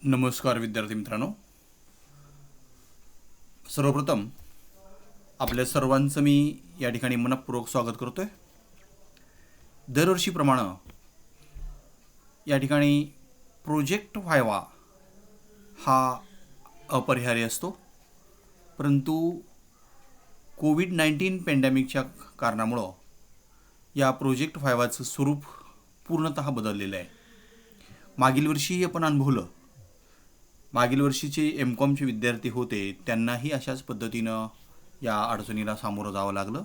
नमस्कार विद्यार्थी मित्रांनो. सर्वप्रथम आपल्या सर्वांचं मी या ठिकाणी मनपूर्वक स्वागत करतो आहे. दरवर्षीप्रमाणे या ठिकाणी प्रोजेक्ट व्हायवा हा अपरिहार्य असतो, परंतु कोविड-19 पॅन्डेमिकच्या कारणामुळं या प्रोजेक्ट व्हायवाचं स्वरूप पूर्णतः बदललेलं आहे. मागील वर्षीही आपण अनुभवलं. मागील वर्षीचे एम.कॉमचे विद्यार्थी होते, त्यांनाही अशाच पद्धतीनं या अडचणीला सामोरं जावं लागलं.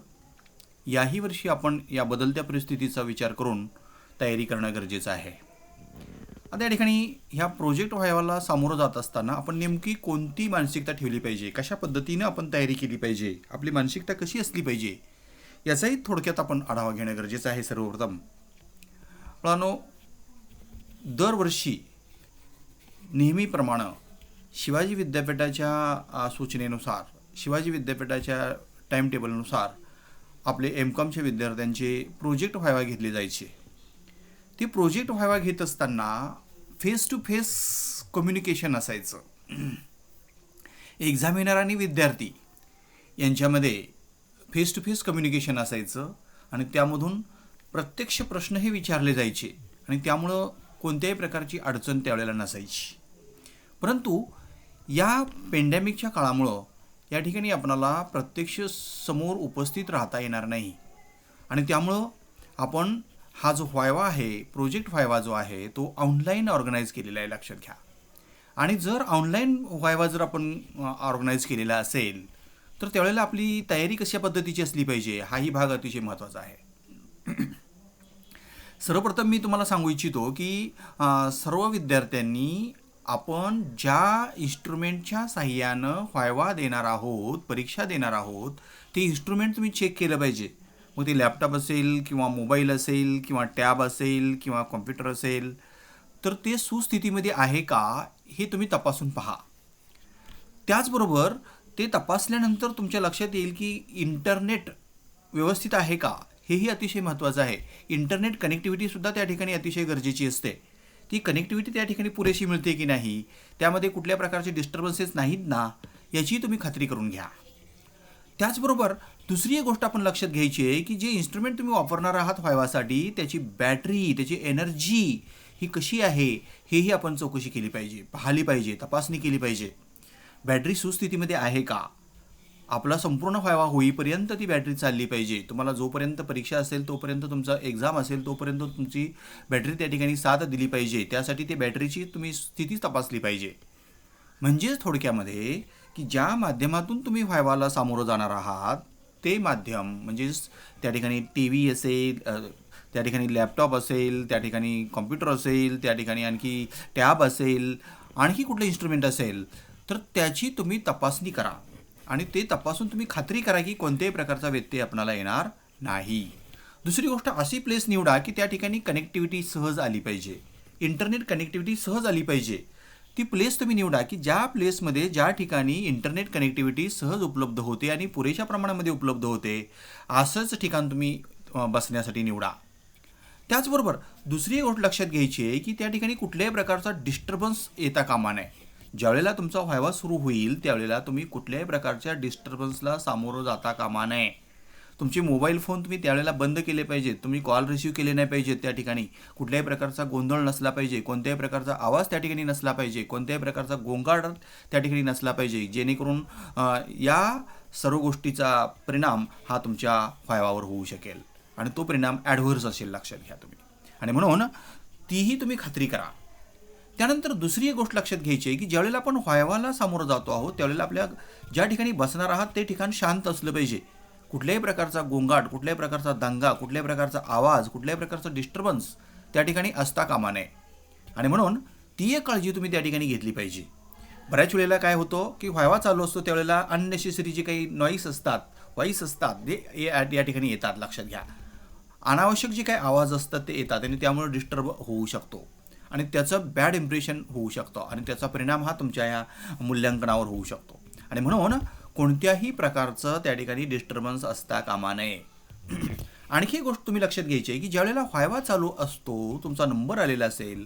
याही वर्षी आपण या बदलत्या परिस्थितीचा विचार करून तयारी करणं गरजेचं आहे. आता या ठिकाणी ह्या प्रोजेक्ट व्हायवाला सामोरं जात असताना आपण नेमकी कोणती मानसिकता ठेवली पाहिजे, कशा पद्धतीनं आपण तयारी केली पाहिजे, आपली मानसिकता कशी असली पाहिजे, याचाही थोडक्यात आपण आढावा घेणं गरजेचं आहे. सर्वप्रथम मुलांनो, दरवर्षी नेहमीप्रमाणे शिवाजी विद्यापीठाच्या सूचनेनुसार, शिवाजी विद्यापीठाच्या टाईम टेबलनुसार आपले एम.कॉमच्या विद्यार्थ्यांचे प्रोजेक्ट व्हायवा घेतले जायचे. ते प्रोजेक्ट व्हायवा घेत असताना फेस टू फेस कम्युनिकेशन असायचं. एक्झामिनर आणि विद्यार्थी यांच्यामध्ये फेस टू फेस कम्युनिकेशन असायचं आणि त्यामधून प्रत्यक्ष प्रश्नही विचारले जायचे आणि त्यामुळं कोणत्याही प्रकारची अडचण त्यावेळेला नसायची. परंतु या पॅन्डेमिकच्या काळामुळं या ठिकाणी आपणाला प्रत्यक्ष समोर उपस्थित राहता येणार नाही आणि त्यामुळं आपण हा जो व्हायवा आहे, प्रोजेक्ट व्हायवा जो आहे, तो ऑनलाईन ऑर्गनाईज केलेला आहे, लक्षात घ्या. आणि जर ऑनलाईन व्हायवा जर आपण ऑर्गनाईज केलेला असेल तर त्यावेळेला आपली तयारी कशा पद्धतीची असली पाहिजे, हाही भाग अतिशय महत्त्वाचा आहे. सर्वप्रथम मी तुम्हाला सांगू इच्छितो की सर्व विद्यार्थ्यांनी आपण ज्या इन्स्ट्रुमेंटच्या साहाय्यानं व्हायवा देणार आहोत, परीक्षा देणार आहोत, ते इन्स्ट्रुमेंट तुम्ही चेक केलं पाहिजे. मग ते लॅपटॉप असेल किंवा मोबाईल असेल किंवा टॅब असेल किंवा कॉम्प्युटर असेल, तर ते सुस्थितीमध्ये आहे का हे तुम्ही तपासून पहा. त्याचबरोबर ते तपासल्यानंतर तुमच्या लक्षात येईल की इंटरनेट व्यवस्थित आहे का, हेही अतिशय महत्त्वाचं आहे. इंटरनेट कनेक्टिव्हिटीसुद्धा त्या ठिकाणी अतिशय गरजेची असते. ती कनेक्टिव्हिटी त्या ठिकाणी पुरेशी मिळते की नाही, त्यामध्ये कुठल्या प्रकारचे डिस्टर्बन्सेस नाहीत ना, याची तुम्ही खात्री करून घ्या. त्याचबरोबर दुसरी एक गोष्ट आपण लक्षात घ्यायची आहे की जे इन्स्ट्रुमेंट तुम्ही वापरणार आहात व्हायवासाठी, त्याची बॅटरी, त्याची एनर्जी ही कशी आहे, हेही आपण चौकशी केली पाहिजे, पाहिली पाहिजे, तपासणी केली पाहिजे. बॅटरी सुस्थितीमध्ये आहे का, आपला संपूर्ण व्हायवा होईपर्यंत ती बॅटरी चालली पाहिजे. तुम्हाला जोपर्यंत परीक्षा असेल, तोपर्यंत तुमचा एक्झाम असेल, तोपर्यंत तुमची बॅटरी त्या ठिकाणी साथ दिली पाहिजे. त्यासाठी ते बॅटरीची तुम्ही स्थिती तपासली पाहिजे. म्हणजेच थोडक्यामध्ये की ज्या माध्यमातून तुम्ही व्हायवाला सामोरं जाणार आहात, ते माध्यम म्हणजेच त्या ठिकाणी टी व्ही असेल, त्या ठिकाणी लॅपटॉप असेल, त्या ठिकाणी कॉम्प्युटर असेल, त्या ठिकाणी आणखी टॅब असेल, आणखी कुठलं इन्स्ट्रुमेंट असेल, तर त्याची तुम्ही तपासणी करा आणि ते तपासून तुम्ही खात्री करा की कोणत्याही प्रकारचा व्यत्यय आपणाला येणार नाही. दुसरी गोष्ट, अशी प्लेस निवडा की त्या ठिकाणी कनेक्टिव्हिटी सहज आली पाहिजे, इंटरनेट कनेक्टिव्हिटी सहज आली पाहिजे. ती प्लेस तुम्ही निवडा की ज्या प्लेसमध्ये, ज्या ठिकाणी इंटरनेट कनेक्टिव्हिटी सहज उपलब्ध होते आणि पुरेशा प्रमाणामध्ये उपलब्ध होते, असंच ठिकाण तुम्ही बसण्यासाठी निवडा. त्याचबरोबर दुसरी गोष्ट लक्षात घ्यायची आहे की त्या ठिकाणी कुठल्याही प्रकारचा डिस्टर्बन्स येता कामा नये. ज्यावेळेला तुमचा व्हायवा सुरू होईल त्यावेळेला तुम्ही कुठल्याही प्रकारच्या डिस्टर्बन्सला सामोरं जाता कामा नये. तुमचे मोबाईल फोन तुम्ही त्यावेळेला बंद केले पाहिजेत, तुम्ही कॉल रिसीव्ह केले नाही पाहिजेत. त्या ठिकाणी कुठल्याही प्रकारचा गोंधळ नसला पाहिजे, कोणत्याही प्रकारचा आवाज त्या ठिकाणी नसला पाहिजे, कोणत्याही प्रकारचा गोंगाट त्या ठिकाणी नसला पाहिजे, जेणेकरून या सर्व गोष्टीचा परिणाम हा तुमच्या व्हायवावर होऊ शकेल आणि तो परिणाम ॲडव्हर्स असेल, लक्षात घ्या तुम्ही. आणि म्हणून तीही तुम्ही खात्री करा. त्यानंतर दुसरी एक गोष्ट लक्षात घ्यायची आहे की ज्यावेळेला आपण व्हायवाला सामोरं जातो आहोत, त्यावेळेला आपल्या ज्या ठिकाणी बसणार आहात ते ठिकाण शांत असलं पाहिजे. कुठल्याही प्रकारचा गोंगाट, कुठल्याही प्रकारचा दंगा, कुठल्याही प्रकारचा आवाज, कुठल्याही प्रकारचा डिस्टर्बन्स त्या ठिकाणी असता कामा नये. आणि म्हणून ती एक काळजी तुम्ही त्या ठिकाणी घेतली पाहिजे. बऱ्याच वेळेला काय होतं की व्हायवा चालू असतो त्यावेळेला अननेसेसरी जे काही नॉईस असतात, व्हॉईस असतात, ते या ठिकाणी येतात, लक्षात घ्या. अनावश्यक जे काही आवाज असतात ते येतात आणि त्यामुळे डिस्टर्ब होऊ शकतो आणि त्याचं बॅड इम्प्रेशन होऊ शकतं आणि त्याचा परिणाम हा तुमच्या या मूल्यांकनावर होऊ शकतो. आणि म्हणून कोणत्याही प्रकारचं त्या ठिकाणी डिस्टर्बन्स असता कामा नये. आणखी एक गोष्ट तुम्ही लक्षात घ्यायची आहे की ज्यावेळेला व्हायवा चालू असतो, तुमचा नंबर आलेला असेल,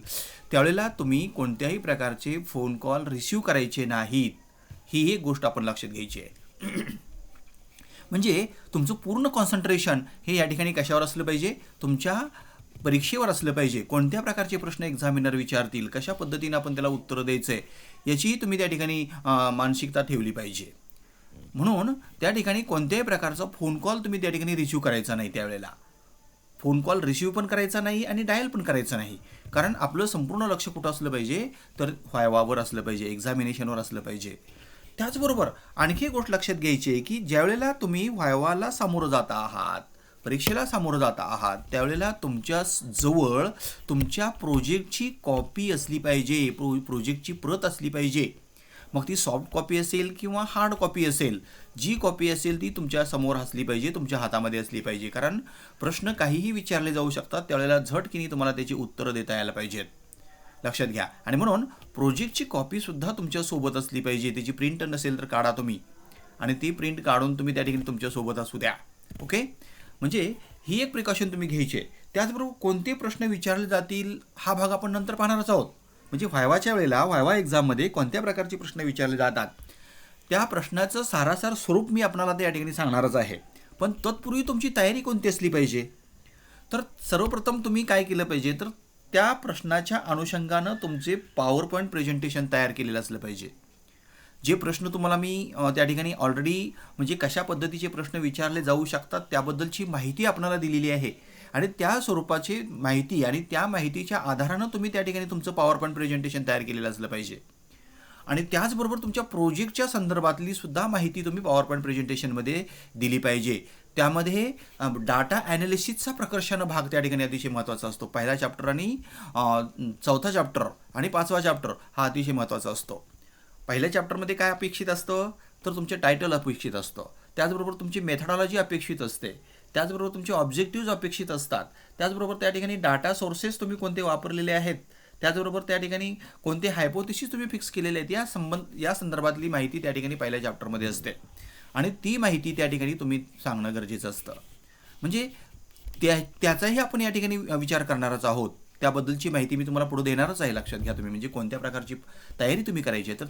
त्यावेळेला तुम्ही कोणत्याही प्रकारचे फोन कॉल रिसीव्ह करायचे नाहीत. ही एक गोष्ट आपण लक्षात घ्यायची आहे. म्हणजे तुमचं पूर्ण कॉन्सन्ट्रेशन हे या ठिकाणी कशावर असलं पाहिजे, तुमच्या परीक्षेवर असलं पाहिजे. कोणत्या प्रकारचे प्रश्न एक्झामिनर विचारतील, कशा पद्धतीने आपण त्याला उत्तरं द्यायचं आहे, याचीही तुम्ही त्या ठिकाणी मानसिकता ठेवली पाहिजे. म्हणून त्या ठिकाणी कोणत्याही प्रकारचा फोन कॉल तुम्ही त्या ठिकाणी रिसीव्ह करायचा नाही. त्यावेळेला फोन कॉल रिसीव्ह पण करायचा नाही आणि डायल पण करायचा नाही. कारण आपलं संपूर्ण लक्ष कुठं असलं पाहिजे, तर व्हायवावर असलं पाहिजे, एक्झामिनेशनवर असलं पाहिजे. त्याचबरोबर आणखी एक गोष्ट लक्षात घ्यायची आहे की ज्यावेळेला तुम्ही व्हायवाला सामोरं जाता आहात, परीक्षेला सामोरं जाता आहात, त्यावेळेला तुमच्या जवळ तुमच्या प्रोजेक्टची कॉपी असली पाहिजे, प्रोजेक्टची प्रत असली पाहिजे. मग ती सॉफ्ट कॉपी असेल किंवा हार्ड कॉपी असेल, जी कॉपी असेल ती तुमच्या समोर असली पाहिजे, तुमच्या हातामध्ये असली पाहिजे. कारण प्रश्न काहीही विचारले जाऊ शकतात, त्यावेळेला झटकीने तुम्हाला त्याची उत्तरं देता यायला पाहिजेत. लक्षात घ्या. आणि म्हणून प्रोजेक्टची कॉपीसुद्धा तुमच्यासोबत असली पाहिजे. त्याची प्रिंट नसेल तर काढा तुम्ही, आणि ती प्रिंट काढून तुम्ही त्या ठिकाणी तुमच्यासोबत असू द्या. ओके, म्हणजे ही एक प्रिकॉशन तुम्ही घ्यायची आहे. त्याचबरोबर कोणते प्रश्न विचारले जातील हा भाग आपण नंतर पाहणारच आहोत. म्हणजे व्हायवाच्या वेळेला, व्हायवा एक्झाममध्ये कोणत्या प्रकारचे प्रश्न विचारले जातात, त्या प्रश्नाचं सारासार स्वरूप मी आपल्याला त्या ठिकाणी सांगणारच आहे. पण तत्पूर्वी तुमची तयारी कोणती असली पाहिजे, तर सर्वप्रथम तुम्ही काय केलं पाहिजे, तर त्या प्रश्नाच्या अनुषंगानं तुमचे पॉवर पॉईंट प्रेझेंटेशन तयार केलेलं असलं पाहिजे. जे प्रश्न तुम्हाला मी त्या ठिकाणी ऑलरेडी म्हणजे कशा पद्धतीचे प्रश्न विचारले जाऊ शकतात त्याबद्दलची माहिती आपल्याला दिलेली आहे, आणि त्या स्वरूपाची माहिती आणि त्या माहितीच्या आधारानं तुम्ही त्या ठिकाणी तुमचं पॉवर पॉईंट प्रेझेंटेशन तयार केलेलं असलं पाहिजे. आणि त्याचबरोबर तुमच्या प्रोजेक्टच्या संदर्भातली सुद्धा माहिती तुम्ही पॉवर पॉईंट प्रेझेंटेशनमध्ये दिली पाहिजे. त्यामध्ये डाटा ॲनालिसिसचा प्रकर्षानं भाग त्या ठिकाणी अतिशय महत्त्वाचा असतो. पहिला चॅप्टर आणि चौथा चॅप्टर आणि 5वा चॅप्टर हा अतिशय महत्त्वाचा असतो. पहिल्या चॅप्टरमध्ये काय अपेक्षित असतं, तर तुमचे टायटल अपेक्षित असतं, त्याचबरोबर तुमची मेथडॉलॉजी अपेक्षित असते, त्याचबरोबर तुमचे ऑब्जेक्टिव्ह अपेक्षित असतात, त्याचबरोबर त्या ठिकाणी डाटा सोर्सेस तुम्ही कोणते वापरलेले आहेत, त्याचबरोबर त्या ठिकाणी कोणते हायपोथेसिस तुम्ही फिक्स केलेले आहेत, या संदर्भातली माहिती त्या ठिकाणी पहिल्या चॅप्टरमध्ये असते. आणि ती माहिती त्या ठिकाणी तुम्ही सांगणं गरजेचं असतं. म्हणजे त्याचाही आपण या ठिकाणी विचार करणारच आहोत. त्याबद्दलची माहिती मी तुम्हाला पुढे देणारच आहे. लक्षात घ्या तुम्ही, म्हणजे कोणत्या प्रकारची तयारी तुम्ही करायची आहे, तर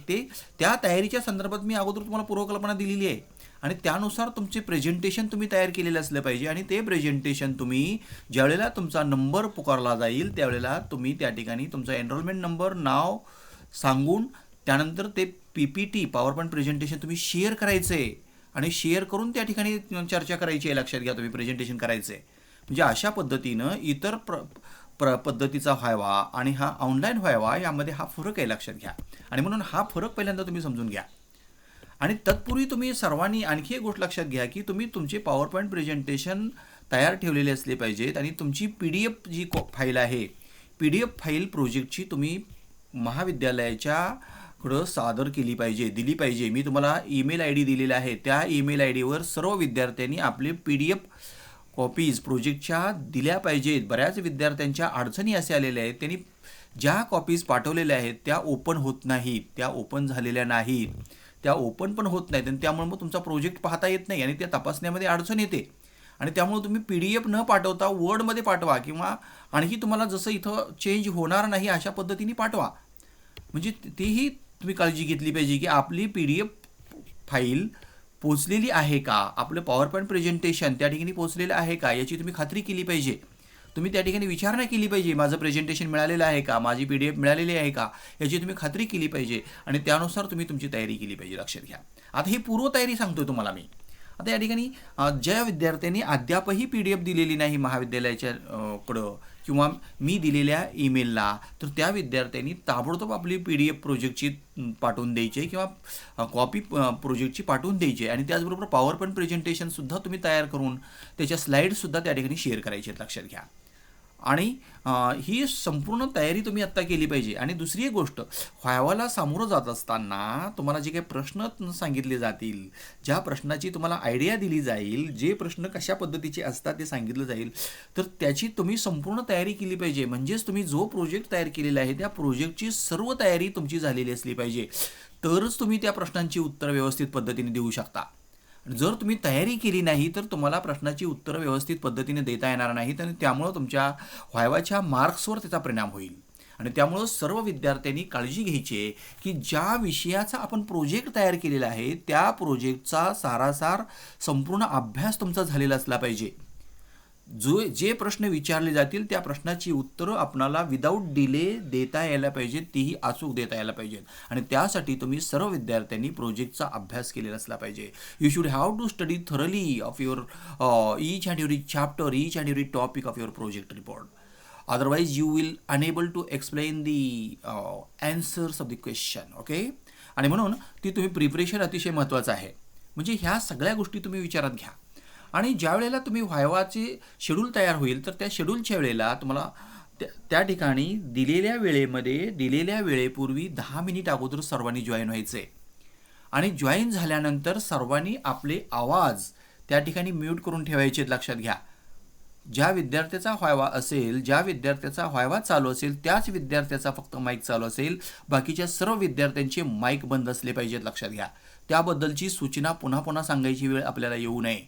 त्या तयारीच्या संदर्भात मी अगोदर तुम्हाला पूर्वकल्पना दिलेली आहे. आणि त्यानुसार तुमचे प्रेझेंटेशन तुम्ही तयार केलेलं असलं पाहिजे. आणि ते प्रेझेंटेशन तुम्ही ज्यावेळेला तुमचा नंबर पुकारला जाईल त्यावेळेला तुम्ही त्या ठिकाणी तुमचा एनरोलमेंट नंबर, नाव सांगून त्यानंतर ते PPT पॉवर पॉईंट प्रेझेंटेशन तुम्ही शेअर करायचं आहे, आणि शेअर करून त्या ठिकाणी चर्चा करायची आहे. लक्षात घ्या तुम्ही, प्रेझेंटेशन करायचं आहे. म्हणजे अशा पद्धतीनं इतर पद्धतीचा व्हायवा आणि हा ऑनलाईन व्हायवा यामध्ये हा फरक आहे. लक्षात घ्या. आणि म्हणून हा फरक पहिल्यांदा तुम्ही समजून घ्या. आणि तत्पूर्वी तुम्ही सर्वांनी आणखी एक गोष्ट लक्षात घ्या की तुम्ही तुमचे पॉवर पॉईंट प्रेझेंटेशन तयार ठेवलेले असले पाहिजेत. आणि तुमची PDF जी फाईल आहे, PDF फाईल प्रोजेक्टची तुम्ही महाविद्यालयाच्याकडं सादर केली पाहिजे, दिली पाहिजे. मी तुम्हाला ईमेल ID दिलेला आहे. त्या ईमेल IDवर सर्व विद्यार्थ्यांनी आपले PDF कॉपीज प्रोजेक्टच्या दिल्या पाहिजेत. बऱ्याच विद्यार्थ्यांच्या अडचणी असे आलेल्या आहेत, त्यांनी ज्या कॉपीज पाठवलेल्या आहेत त्या ओपन होत नाहीत, त्या ओपन झालेल्या नाहीत, त्या ओपन पण होत नाहीत, आणि त्यामुळे मग तुमचा प्रोजेक्ट पाहता येत नाही आणि त्या तपासण्यामध्ये अडचण येते. आणि त्यामुळे तुम्ही PDF न पाठवता वर्डमध्ये पाठवा, किंवा आणखी तुम्हाला जसं इथं चेंज होणार नाही अशा पद्धतीने पाठवा. म्हणजे तेही तुम्ही काळजी घेतली पाहिजे की आपली PDF फाईल पोचलेली आहे का, आपलं पॉवर पॉईंट प्रेझेंटेशन त्या ठिकाणी पोचलेलं आहे का, याची तुम्ही खात्री केली पाहिजे. तुम्ही त्या ठिकाणी विचारणा केली पाहिजे, माझं प्रेझेंटेशन मिळालेलं आहे का, माझी PDF मिळालेली आहे का, याची तुम्ही खात्री केली पाहिजे. आणि त्यानुसार तुम्ही तुमची तयारी केली पाहिजे. लक्षात घ्या. आता ही पूर्वतयारी सांगतोय तुम्हाला मी. आता या ठिकाणी ज्या विद्यार्थ्यांनी अद्यापही PDF दिलेली नाही महाविद्यालयाच्या कडं किंवा मी दिलेल्या ईमेलला, तर त्या विद्यार्थ्यांनी ताबडतोब आपली PDF प्रोजेक्टची पाठवून द्यायची आहे, किंवा कॉपी प्रोजेक्टची पाठवून द्यायची आहे. आणि त्याचबरोबर पॉवर पॉईंट प्रेझेंटेशनसुद्धा तुम्ही तयार करून त्याच्या स्लाईड्ससुद्धा त्या ठिकाणी शेअर करायचे आहेत. लक्षात घ्या. आणि ही संपूर्ण तयारी तुम्ही आत्ता केली पाहिजे. आणि दुसरी एक गोष्ट, व्हायवाला सामोरं जात असताना तुम्हाला जे काही प्रश्न सांगितले जातील, ज्या प्रश्नाची तुम्हाला आयडिया दिली जाईल, जे प्रश्न कशा पद्धतीचे असतात ते सांगितलं जाईल, तर त्याची तुम्ही संपूर्ण तयारी केली पाहिजे. म्हणजेच तुम्ही जो प्रोजेक्ट तयार केलेला आहे त्या प्रोजेक्टची सर्व तयारी तुमची झालेली असली पाहिजे, तरच तुम्ही त्या प्रश्नांची उत्तर व्यवस्थित पद्धतीने देऊ शकता. जर तुम्ही तयारी केली नाही तर तुम्हाला प्रश्नाची उत्तरं व्यवस्थित पद्धतीने देता येणार नाहीत आणि त्यामुळं तुमच्या व्हायवाच्या मार्क्सवर त्याचा परिणाम होईल. आणि त्यामुळं सर्व विद्यार्थ्यांनी काळजी घ्यायची आहे की ज्या विषयाचा आपण प्रोजेक्ट तयार केलेला आहे त्या प्रोजेक्टचा सारासार संपूर्ण अभ्यास तुमचा झालेला असला पाहिजे. जे प्रश्न विचारले जातील त्या प्रश्नाची उत्तरं आपणाला विदाऊट डिले देता यायला पाहिजेत, तीही अचूक देता यायला पाहिजेत. आणि त्यासाठी तुम्ही सर्व विद्यार्थ्यांनी प्रोजेक्टचा अभ्यास केलेला असला पाहिजे. You should have to study thoroughly of your each and every chapter, each and every topic of your project report. Otherwise, you will unable to explain the answers of the question. Okay? आणि म्हणून ती तुम्ही preparation अतिशय महत्त्वाचं आहे. म्हणजे ह्या सगळ्या गोष्टी तुम्ही विचारात घ्या. आणि ज्या वेळेला तुम्ही व्हायवाचे शेड्यूल तयार होईल तर त्या शेड्यूलच्या वेळेला तुम्हाला त्या ठिकाणी दिलेल्या वेळेपूर्वी 10 मिनिट अगोदर सर्वांनी जॉईन व्हायचे आणि जॉईन झाल्यानंतर सर्वांनी आपले आवाज त्या ठिकाणी म्यूट करून ठेवायचे. लक्षात घ्या, ज्या विद्यार्थ्याचा व्हायवा असेल, ज्या विद्यार्थ्याचा व्हायवा चालू असेल त्याच विद्यार्थ्याचा फक्त माईक चालू असेल, बाकीच्या सर्व विद्यार्थ्यांचे माईक बंद असले पाहिजेत. लक्षात घ्या, त्याबद्दलची सूचना पुन्हा पुन्हा सांगायची वेळ आपल्याला येऊ नये.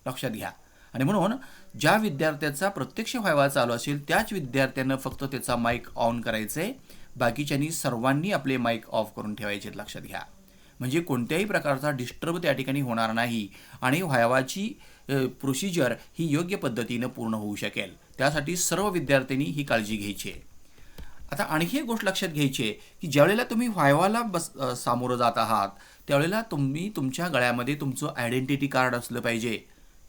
लक्षात घ्या. आणि म्हणून ज्या विद्यार्थ्याचा प्रत्यक्ष व्हायवा चालू असेल त्याच विद्यार्थ्यानं फक्त त्याचा माईक ऑन करायचे, बाकीच्यांनी सर्वांनी आपले माईक ऑफ करून ठेवायचे. लक्षात घ्या, म्हणजे कोणत्याही प्रकारचा डिस्टर्ब त्या ठिकाणी होणार नाही आणि व्हायवाची प्रोसिजर ही योग्य पद्धतीनं पूर्ण होऊ शकेल. त्यासाठी सर्व विद्यार्थ्यांनी ही काळजी घ्यायची आहे. आता आणखी एक गोष्ट लक्षात घ्यायची आहे की ज्यावेळेला तुम्ही व्हायवाला सामोरं जात आहात त्यावेळेला तुम्ही तुमच्या गळ्यामध्ये तुमचं आयडेंटिटी कार्ड असलं पाहिजे.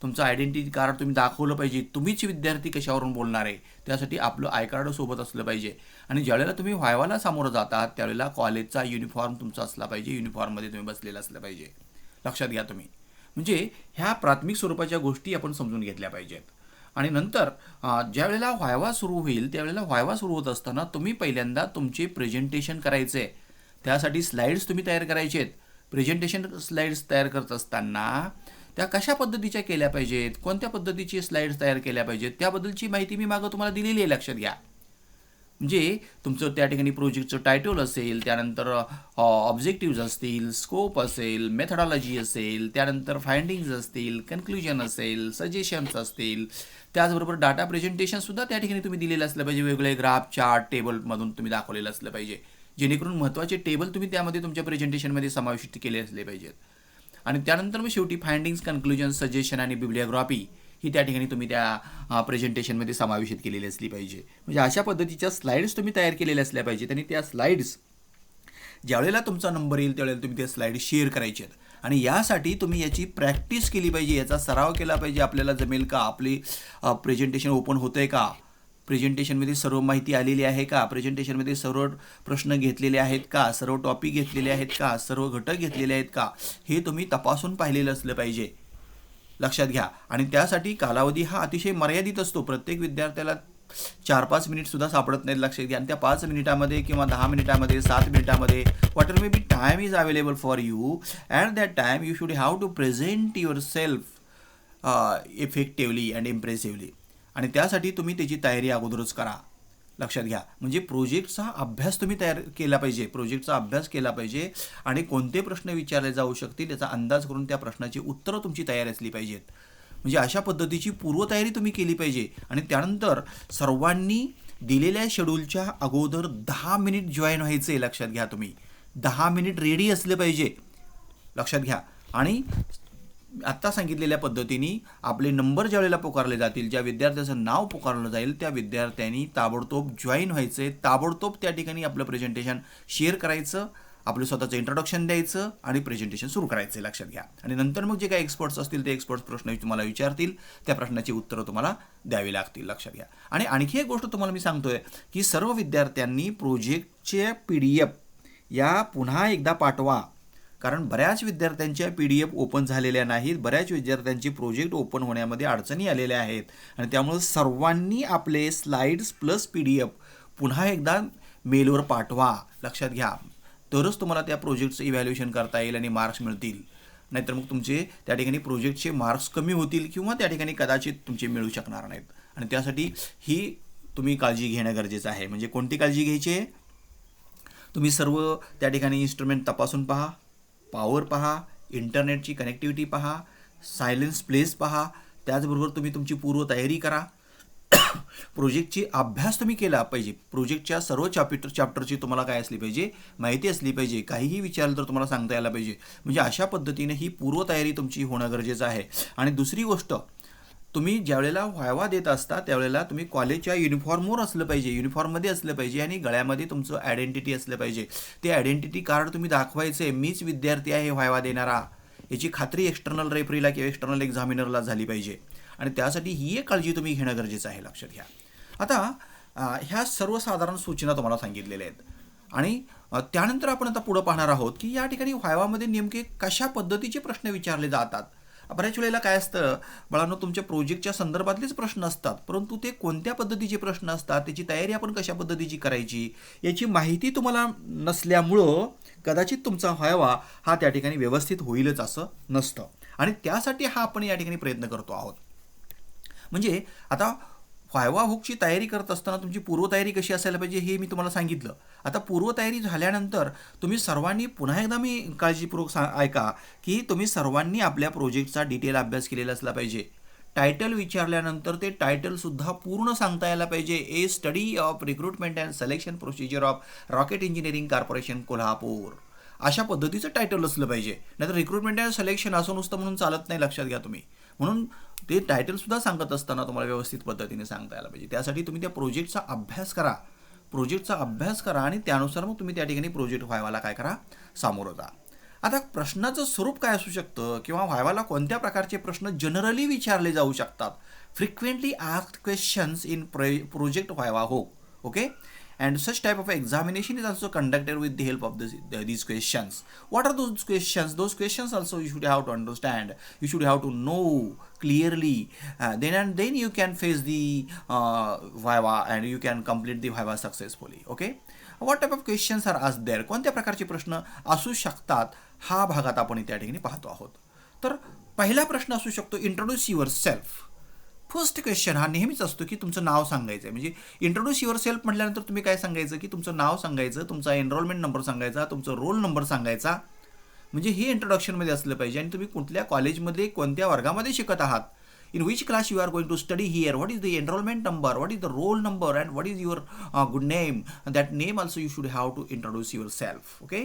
तुमचं आयडेंटिटी कार्ड तुम्ही दाखवलं पाहिजे. तुम्हीच विद्यार्थी कशावरून बोलणार आहे त्यासाठी आपलं आय कार्ड सोबत असलं पाहिजे. आणि ज्यावेळेला तुम्ही व्हायवाला सामोरं जातात त्यावेळेला कॉलेजचा युनिफॉर्म तुमचा असला पाहिजे, युनिफॉर्ममध्ये तुम्ही बसलेला असलं पाहिजे. लक्षात घ्या तुम्ही, म्हणजे ह्या प्राथमिक स्वरूपाच्या गोष्टी आपण समजून घेतल्या पाहिजेत. आणि नंतर ज्या वेळेला व्हायवा सुरू होईल त्यावेळेला व्हायवा सुरू होत असताना तुम्ही पहिल्यांदा तुमचे प्रेझेंटेशन करायचे. त्यासाठी स्लाईड्स तुम्ही तयार करायचे आहेत. प्रेझेंटेशन स्लाईड्स तयार करत असताना त्या कशा पद्धतीच्या केल्या पाहिजेत, कोणत्या पद्धतीची स्लाईड्स तयार केल्या पाहिजेत त्याबद्दलची माहिती मी मागं तुम्हाला दिलेली आहे. लक्षात घ्या, म्हणजे तुमचं त्या ठिकाणी प्रोजेक्टचं टायटल असेल, त्यानंतर ऑब्जेक्टिव्ज असतील, स्कोप असेल, मेथडॉलॉजी असेल, त्यानंतर फाइंडिंग्ज असतील, कन्क्लुजन असेल, सजेशन्स असतील, त्याचबरोबर डाटा प्रेझेंटेशनसुद्धा त्या ठिकाणी तुम्ही दिलेलं असलं पाहिजे. वेगवेगळे ग्राफ, चार्ट, टेबलमधून तुम्ही दाखवलेलं असलं पाहिजे, जेणेकरून महत्त्वाचे टेबल तुम्ही त्यामध्ये तुमच्या प्रेझेंटेशनमध्ये समाविष्ट केले असले पाहिजेत. आणि त्यानंतर मग शेवटी फाइंडिंग्स, कन्क्लुजन, सजेशन आणि बिब्लिओग्राफी ही त्या ठिकाणी तुम्ही त्या प्रेझेंटेशनमध्ये समाविष्ट केलेली असली पाहिजे. म्हणजे अशा पद्धतीच्या स्लाईड्स तुम्ही तयार केलेल्या असल्या पाहिजेत. आणि त्या स्लाईड्स ज्यावेळेला तुमचा नंबर येईल त्यावेळेला तुम्ही त्या स्लाईड शेअर करायचे आहेत. आणि यासाठी तुम्ही याची प्रॅक्टिस केली पाहिजे, याचा सराव केला पाहिजे. आपल्याला जमेल का, आपली प्रेझेंटेशन ओपन होतं आहे का, प्रेझेंटेशनमध्ये सर्व माहिती आलेली आहे का, प्रेझेंटेशनमध्ये सर्व प्रश्न घेतलेले आहेत का, सर्व टॉपिक घेतलेले आहेत का, सर्व घटक घेतलेले आहेत का, हे तुम्ही तपासून पाहिलेलं असलं पाहिजे. लक्षात घ्या. आणि त्यासाठी कालावधी हा अतिशय मर्यादित असतो. प्रत्येक विद्यार्थ्याला 4-5 मिनिटसुद्धा सापडत नाहीत. लक्षात घ्या. आणि त्या 5 मिनिटामध्ये किंवा 10 मिनिटामध्ये, 7 मिनिटामध्ये, whatever may be time is available for you, at that time you should have to present yourself effectively and impressively. आणि त्यासाठी तुम्ही त्याची तयारी अगोदरच करा. लक्षात घ्या, म्हणजे प्रोजेक्टचा अभ्यास तुम्ही तयार केला पाहिजे, प्रोजेक्टचा अभ्यास केला पाहिजे. आणि कोणते प्रश्न विचारले जाऊ शकतील याचा अंदाज करून त्या प्रश्नाची उत्तरं तुमची तयार असली पाहिजेत. म्हणजे अशा पद्धतीची पूर्वतयारी तुम्ही केली पाहिजे. आणि त्यानंतर सर्वांनी दिलेल्या शेड्यूलच्या अगोदर 10 मिनिट जॉईन व्हायचे. लक्षात घ्या, तुम्ही 10 मिनिट रेडी असले पाहिजे. लक्षात घ्या. आणि आत्ता सांगितलेल्या पद्धतीने आपले नंबर ज्या वेळेला पुकारले जातील, ज्या विद्यार्थ्याचं नाव पुकारलं जाईल त्या विद्यार्थ्यांनी ताबडतोब जॉईन व्हायचं, ताबडतोब त्या ठिकाणी आपलं प्रेझेंटेशन शेअर करायचं, आपलं स्वतःचं इंट्रोडक्शन द्यायचं आणि प्रेझेंटेशन सुरू करायचं. लक्षात घ्या. आणि नंतर मग जे काही एक्सपर्ट्स असतील ते एक्सपर्ट्स प्रश्न तुम्हाला विचारतील, त्या प्रश्नाची उत्तरं तुम्हाला द्यावी लागतील. लक्षात घ्या. आणि आणखी एक गोष्ट तुम्हाला मी सांगतोय की सर्व विद्यार्थ्यांनी प्रोजेक्टचे PDF या पुन्हा एकदा पाठवा. कारण बऱ्याच विद्यार्थ्यांच्या PDF ओपन झालेल्या नाहीत, बऱ्याच विद्यार्थ्यांची प्रोजेक्ट ओपन होण्यामध्ये अडचणी आलेल्या आहेत. आणि त्यामुळे सर्वांनी आपले स्लाईड्स प्लस PDF पुन्हा एकदा मेलवर पाठवा. लक्षात घ्या, तरच तुम्हाला त्या प्रोजेक्टचं इव्हॅल्युएशन करता येईल आणि मार्क्स मिळतील. नाहीतर मग तुमचे त्या ठिकाणी प्रोजेक्टचे मार्क्स कमी होतील किंवा त्या ठिकाणी कदाचित तुमचे मिळू शकणार नाहीत. आणि त्यासाठी ही तुम्ही काळजी घेणं गरजेचं आहे. म्हणजे कोणती काळजी घ्यायची आहे, तुम्ही सर्व त्या ठिकाणी इन्स्ट्रुमेंट तपासून पहा, पॉवर पहा, इंटरनेटची कनेक्टिव्हिटी पहा, सायलेन्स प्लेस पहा, त्याचबरोबर तुम्ही तुमची पूर्वतयारी करा. प्रोजेक्टची अभ्यास तुम्ही केला पाहिजे. प्रोजेक्टच्या सर्व चॅप्टरची तुम्हाला काय असली पाहिजे, माहिती असली पाहिजे. काहीही विचारलं तर तुम्हाला सांगता यायला पाहिजे. म्हणजे अशा पद्धतीने ही पूर्वतयारी तुमची होणं गरजेचं आहे. आणि दुसरी गोष्ट, तुम्ही ज्यावेळेला व्हायवा देत असता त्यावेळेला तुम्ही कॉलेजच्या युनिफॉर्मवर असलं पाहिजे, युनिफॉर्ममध्ये असलं पाहिजे आणि गळ्यामध्ये तुमचं आयडेंटिटी असलं पाहिजे. ते आयडेंटिटी कार्ड तुम्ही दाखवायचं आहे, मीच विद्यार्थी आहे व्हायवा देणारा, याची खात्री एक्सटर्नल रेफरीला किंवा एक्सटर्नल एक्झामिनरला झाली पाहिजे. आणि त्यासाठी ही एक काळजी तुम्ही घेणं गरजेचं आहे, लक्षात घ्या. आता ह्या सर्वसाधारण सूचना तुम्हाला सांगितलेल्या आहेत. आणि त्यानंतर आपण आता पुढं पाहणार आहोत की या ठिकाणी व्हायवामध्ये नेमके कशा पद्धतीचे प्रश्न विचारले जातात. बऱ्याच वेळेला काय असतं बाळांनो, तुमच्या प्रोजेक्टच्या संदर्भातलेच प्रश्न असतात, परंतु ते कोणत्या पद्धतीचे प्रश्न असतात, त्याची तयारी आपण कशा पद्धतीची करायची याची माहिती तुम्हाला नसल्यामुळं कदाचित तुमचा व्हायवा हा त्या ठिकाणी व्यवस्थित होईलच असं नसतं. आणि त्यासाठी हा आपण या ठिकाणी प्रयत्न करतो आहोत. म्हणजे आता व्हायवा हुकची तयारी करत असताना तुमची पूर्वतयारी कशी असायला पाहिजे हे मी तुम्हाला सांगितलं. आता पूर्वतयारी झाल्यानंतर तुम्ही सर्वांनी पुन्हा एकदा मी काळजीपूर्वक ऐका की तुम्ही सर्वांनी आपल्या प्रोजेक्टचा डिटेल अभ्यास केलेला असला पाहिजे. टायटल विचारल्यानंतर ते टायटलसुद्धा पूर्ण सांगता यायला पाहिजे. A study of recruitment and selection procedure of rocket engineering corporation Kolhapur, अशा पद्धतीचं टायटल असलं पाहिजे. नाहीतर रिक्रुटमेंट अँड सिलेक्शन असं नुसतं म्हणून चालत नाही, लक्षात घ्या तुम्ही. म्हणून ते टायटलसुद्धा सांगत असताना तुम्हाला व्यवस्थित पद्धतीने सांगता यायला पाहिजे. त्यासाठी तुम्ही त्या प्रोजेक्टचा अभ्यास करा आणि त्यानुसार मग तुम्ही त्या ठिकाणी प्रोजेक्ट व्हायवाला काय करा, सामोरं जा. आता प्रश्नाचं स्वरूप काय असू शकतं किंवा व्हायवाला कोणत्या प्रकारचे प्रश्न जनरली विचारले जाऊ शकतात. Frequently asked questions in project viva हो, okay. And such type of examination is also conducted with the help of these questions. What are those questions? Those questions also you should have to understand. You should have to know clearly. Then you can face the viva and you can complete the viva successfully. Okay. What type of questions are asked there? कोणत्या प्रकारचे प्रश्न असू शकतात हा भागात आपण त्या ठिकाणी पाहतो आहोत. तर पहिला प्रश्न असू शकतो, introduce your self. First question हा नेहमीच असतो की तुमचं नाव सांगायचं आहे. म्हणजे इंट्रोड्यूस युअर सेल्फ म्हटल्यानंतर तुम्ही काय सांगायचं की तुमचं नाव सांगायचं, तुमचा एनरोलमेंट नंबर सांगायचा, तुमचा रोल नंबर सांगायचा. म्हणजे हे इंट्रोडक्शनमध्ये असलं पाहिजे. आणि तुम्ही कुठल्या कॉलेजमध्ये कोणत्या वर्गामध्ये शिकत आहात, in which class you are going to study here, what is the enrolment number, what is the roll number and what is your good name. That name also you should have to introduce your self. Okay,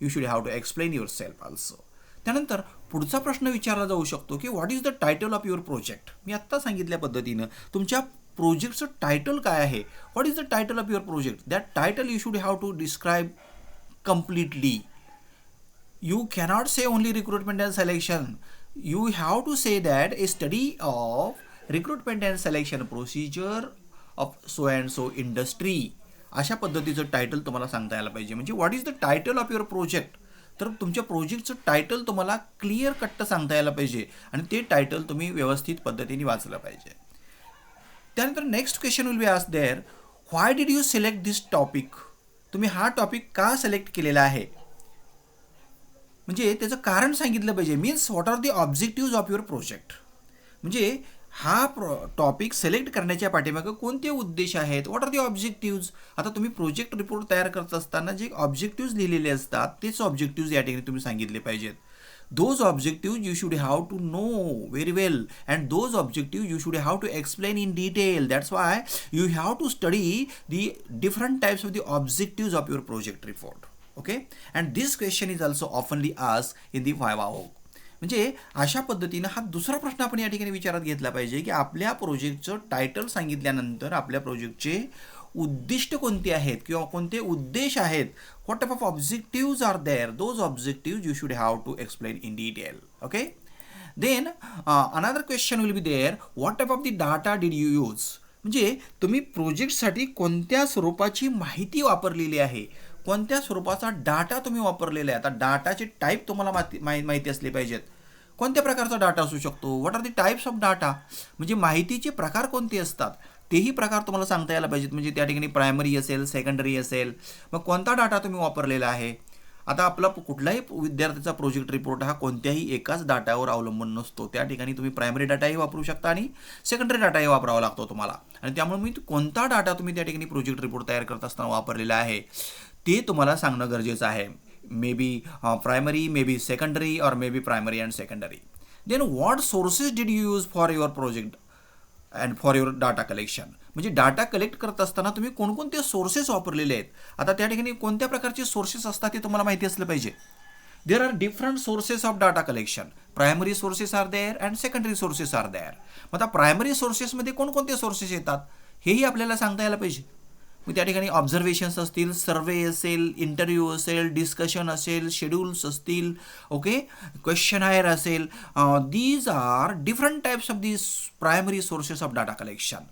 you should have to explain your self also. त्यानंतर पुढचा प्रश्न विचारला जाऊ शकतो की what is the title of your project. मी आत्ता सांगितल्या पद्धतीनं तुमच्या प्रोजेक्टचं टायटल काय आहे, what is the title of your project. That title you should have to describe completely. You cannot say only recruitment and selection. You have to say that a study of recruitment and selection procedure of so and so industry. अशा पद्धतीचं title तुम्हाला सांगता यायला पाहिजे. म्हणजे what is the title of your project. तर तुमच्या प्रोजेक्टचं टायटल तुम्हाला क्लिअर कट्ट सांगता यायला पाहिजे आणि ते टायटल तुम्ही व्यवस्थित पद्धतीने वाचलं पाहिजे. त्यानंतर next question will be asked there, why did you select this topic. तुम्ही हा टॉपिक का सिलेक्ट केलेला आहे, म्हणजे त्याचं कारण सांगितलं पाहिजे. Means what are the objective of your project. म्हणजे हा टॉपिक सिलेक्ट करण्याच्या पाठीमागं कोणते उद्देश आहेत, व्हॉट आर दी ऑब्जेक्टिव्ज. आता तुम्ही प्रोजेक्ट रिपोर्ट तयार करत असताना जे ऑब्जेक्टिव्ज लिहिलेले असतात तेच ऑब्जेक्टिव्ज या ठिकाणी तुम्ही सांगितले पाहिजेत. Those objectives you should have to know very well and those objectives you should have to explain in detail. That's why you have to study the different types of the objectives of your project report. Okay, and this question is also ऑफनली asked in the viva. म्हणजे अशा पद्धतीनं हा दुसरा प्रश्न आपण या ठिकाणी विचारात घेतला पाहिजे की आपल्या प्रोजेक्टचं टायटल सांगितल्यानंतर आपल्या प्रोजेक्टचे उद्दिष्ट कोणते आहेत किंवा कोणते उद्देश आहेत, what type of objectives are there, those objectives you should have to explain in detail. Okay, then another question will be there, what type of the data did you use. म्हणजे तुम्ही प्रोजेक्टसाठी कोणत्या स्वरूपाची माहिती वापरलेली आहे, कोणत्या स्वरूपाचा डाटा तुम्ही वापरलेला आहे. आता डाटाचे टाईप तुम्हाला माहिती असले पाहिजेत. कोणत्या प्रकारचा डाटा असू शकतो, what are the types of data. म्हणजे माहितीचे प्रकार कोणते असतात तेही प्रकार तुम्हाला सांगता यायला पाहिजेत. म्हणजे त्या ठिकाणी प्रायमरी असेल, सेकंडरी असेल, मग कोणता डाटा तुम्ही वापरलेला आहे. आता आपला कुठलाही विद्यार्थ्याचा प्रोजेक्ट रिपोर्ट हा कोणत्याही एकाच डाटावर अवलंबून नसतो. त्या ठिकाणी तुम्ही प्रायमरी डाटाही वापरू शकता आणि सेकंडरी डाटाही वापरावा लागतो तुम्हाला. आणि त्यामुळे मी कोणता डाटा तुम्ही त्या ठिकाणी प्रोजेक्ट रिपोर्ट तयार करत असताना वापरलेला आहे ते तुम्हाला सांगणं गरजेचं आहे. मे be primary, may be secondary, or may be primary and secondary. Then what sources did you use for your project and for your data collection. म्हणजे डाटा कलेक्ट करत असताना तुम्ही कोणकोणते सोर्सेस वापरलेले आहेत. आता त्या ठिकाणी कोणत्या प्रकारचे सोर्सेस असतात ते तुम्हाला माहिती असलं पाहिजे. There are different sources of data collection. Primary sources are there and secondary sources are there. मग आता प्रायमरी सोर्सेसमध्ये कोणकोणते सोर्सेस येतात हेही आपल्याला सांगता यायला पाहिजे. मग त्या ठिकाणी ऑब्झर्वेशन्स असतील, सर्वे असेल, इंटरव्ह्यू असेल, डिस्कशन असेल, शेड्यूल्स असतील, ओके, क्वेश्चनायर असेल. These are different types of these primary sources of data collection.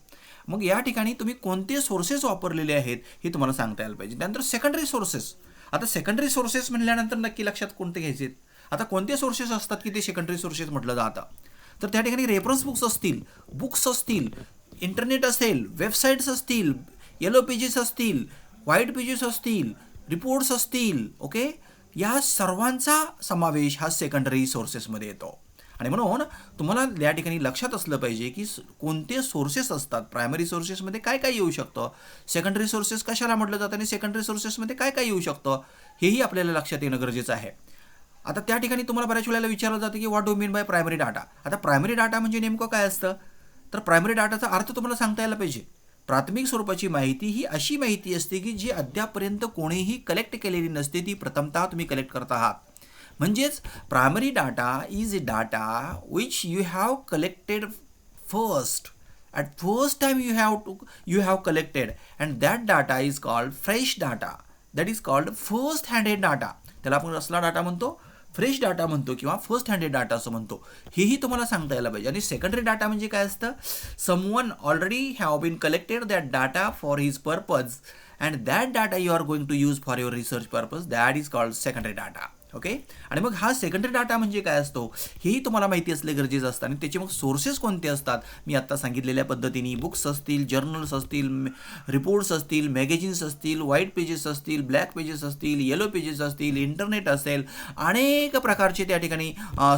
मग या ठिकाणी तुम्ही कोणते सोर्सेस वापरलेले आहेत हे तुम्हाला सांगता यायला पाहिजे. त्यानंतर सेकंडरी सोर्सेस. आता सेकंडरी सोर्सेस म्हणल्यानंतर नक्की लक्षात कोणते घ्यायचे. आता कोणते सोर्सेस असतात की ते सेकंडरी सोर्सेस म्हटलं जातं. तर त्या ठिकाणी रेफरन्स बुक्स असतील, इंटरनेट असेल, वेबसाईट्स असतील, येलो पेजेस असतील, व्हाईट पेजेस असतील, रिपोर्ट्स असतील, ओके, या सर्वांचा समावेश हा सेकंडरी सोर्सेसमध्ये येतो. आणि म्हणून तुम्हाला या ठिकाणी लक्षात असलं पाहिजे की कोणते सोर्सेस असतात. प्रायमरी सोर्सेसमध्ये काय काय येऊ शकतं, सेकंडरी सोर्सेस कशाला म्हटलं जातं आणि सेकंडरी सोर्सेसमध्ये काय काय येऊ शकतं हेही आपल्याला लक्षात येणं गरजेचं आहे. आता त्या ठिकाणी तुम्हाला बऱ्याच वेळेला विचारलं जातं की what do mean by primary data. आता प्रायमरी डाटा म्हणजे नेमकं काय असतं. तर प्रायमरी डाटाचा अर्थ तुम्हाला सांगता यायला पाहिजे. प्राथमिक स्वरूपाची माहिती ही अशी माहिती असते की जी अद्यापर्यंत कोणीही कलेक्ट केलेली नसते, ती प्रथमतः तुम्ही कलेक्ट करत आहात. म्हणजेच primary data is a data which you have collected first. At first time you have collected, and that data is called fresh data. That is called first handed data. त्याला आपण असला डाटा म्हणतो, fresh data म्हणतो किंवा first handed data असं म्हणतो. हेही तुम्हाला सांगता यायला पाहिजे. आणि सेकंडरी डाटा म्हणजे काय असतं. Someone already have been collected that data for his purpose and that data you are going to use for your research purpose. That is called secondary data. Okay. आणि मग हा सेकंडरी डाटा म्हणजे काय असतो हेही तुम्हाला माहिती असले गरजेचं असतं. आणि त्याचे मग सोर्सेस कोणते असतात. मी आत्ता सांगितलेल्या पद्धतीने बुक्स असतील, जर्नल्स असतील, रिपोर्ट्स असतील, मॅगझिन्स असतील, व्हाईट पेजेस असतील, ब्लॅक पेजेस असतील, येलो पेजेस असतील, इंटरनेट असेल, अनेक प्रकारचे त्या ठिकाणी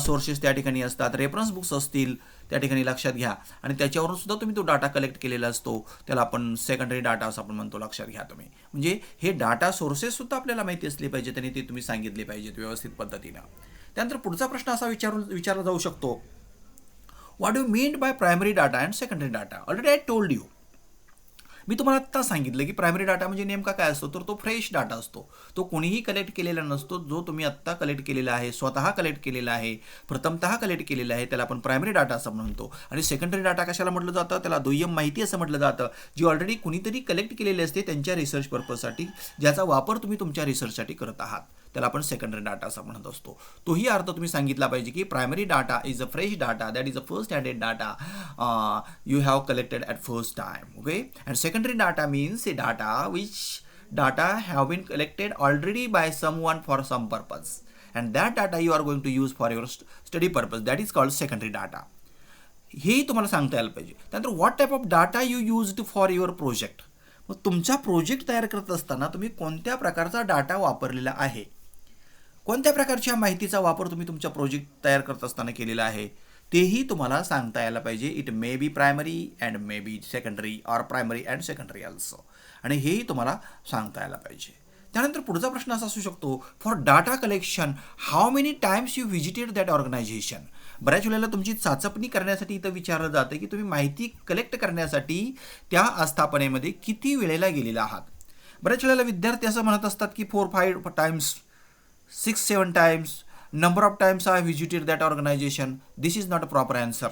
सोर्सेस त्या ठिकाणी असतात. रेफरन्स बुक्स असतील त्या ठिकाणी लक्षात घ्या. आणि त्याच्यावरून सुद्धा तुम्ही तो डाटा कलेक्ट केलेला असतो, त्याला आपण सेकंडरी डाटा असं आपण म्हणतो. लक्षात घ्या तुम्ही. म्हणजे हे डाटा सोर्सेस सुद्धा आपल्याला माहिती असले पाहिजेत आणि ते तुम्ही सांगितले पाहिजेत व्यवस्थित पद्धतीनं. त्यानंतर पुढचा प्रश्न असा विचारला जाऊ शकतो, what do mean by primary data and secondary data. Already I told you. मी तुम्हाला आत्ता सांगितलं की प्रायमरी डाटा म्हणजे नेमका काय असतो. तर तो फ्रेश डाटा असतो, तो कोणीही कलेक्ट केलेला नसतो. जो तुम्ही आत्ता कलेक्ट केलेला आहे, स्वतः कलेक्ट केलेला आहे, प्रथमतः कलेक्ट केलेला आहे, त्याला आपण प्रायमरी डाटा असं म्हणतो. आणि सेकंडरी डाटा कशाला म्हटलं जातं, त्याला दुय्यम माहिती असं म्हटलं जातं, जी ऑलरेडी कुणीतरी कलेक्ट केलेली असते त्यांच्या रिसर्च पर्पजसाठी, ज्याचा वापर तुम्ही तुमच्या रिसर्चसाठी करत आहात, त्याला आपण सेकंडरी डाटा असं म्हणत असतो. तोही अर्थ तुम्ही सांगितला पाहिजे की primary data is a fresh data, that is a first handed data you have collected at first time. Okay. And secondary data means A data which data have been collected already by someone for some purpose, and that data you are going to use for your study purpose. That is called secondary data. हेही तुम्हाला सांगता यायला पाहिजे. त्यानंतर what type of data you used for your project. मग तुमचा project तयार करत असताना तुम्ही कोणत्या प्रकारचा डाटा वापरलेला आहे, कोणत्या प्रकारच्या माहितीचा वापर तुम्ही तुमच्या प्रोजेक्ट तयार करत असताना केलेला आहे, तेही तुम्हाला सांगता यायला पाहिजे. It may be primary and may be secondary or primary and secondary also. आणि हेही तुम्हाला सांगता यायला पाहिजे. त्यानंतर पुढचा प्रश्न असा असू शकतो, for data collection how many times you visited that organisation. बऱ्याच वेळेला तुमची चाचपणी करण्यासाठी इथं विचारलं जातं की तुम्ही माहिती कलेक्ट करण्यासाठी त्या आस्थापनेमध्ये किती वेळेला गेलेला आहात. बऱ्याच वेळेला विद्यार्थी असं म्हणत असतात की 4-5 times, 6-7 times, number of times I visited that organisation. This is not a proper answer.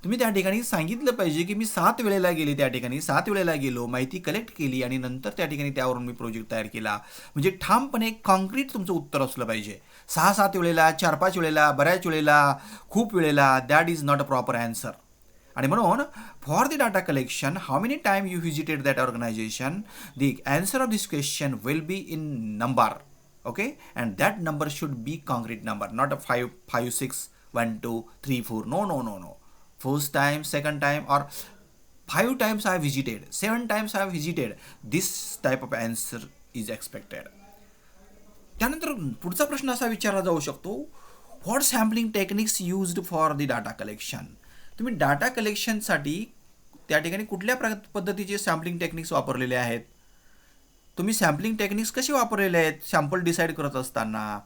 तुम्ही त्या ठिकाणी सांगितलं पाहिजे की मी 7 वेळेला गेले, त्या ठिकाणी 7 वेळेला गेलो, माहिती कलेक्ट केली आणि नंतर त्या ठिकाणी त्यावरून मी प्रोजेक्ट तयार केला. म्हणजे ठामपणे कॉन्क्रीट तुमचं उत्तर असलं पाहिजे. 6-7 वेळेला, 4-5 वेळेला, बऱ्याच वेळेला, खूप वेळेला, that is not a proper answer. आणि म्हणून for the data collection how many time you visited that organisation, the answer of this question will be in number. Okay. And that number should be concrete number, not a 5, 6, 1, 2, 3, 4. No. First time, second time, or 5 times I have visited, 7 times I have visited. This type of answer is expected. त्यानंतर पुढचा प्रश्न असा विचारला जाऊ शकतो, what sampling techniques used for the data collection. तुम्ही data कलेक्शनसाठी त्या ठिकाणी कुठल्या पद्धतीचे सॅम्पलिंग टेक्निक्स वापरलेले आहेत. तुम्ही सॅम्पलिंग टेक्निक्स कसे वापरलेले आहेत सॅम्पल डिसाईड करत असताना.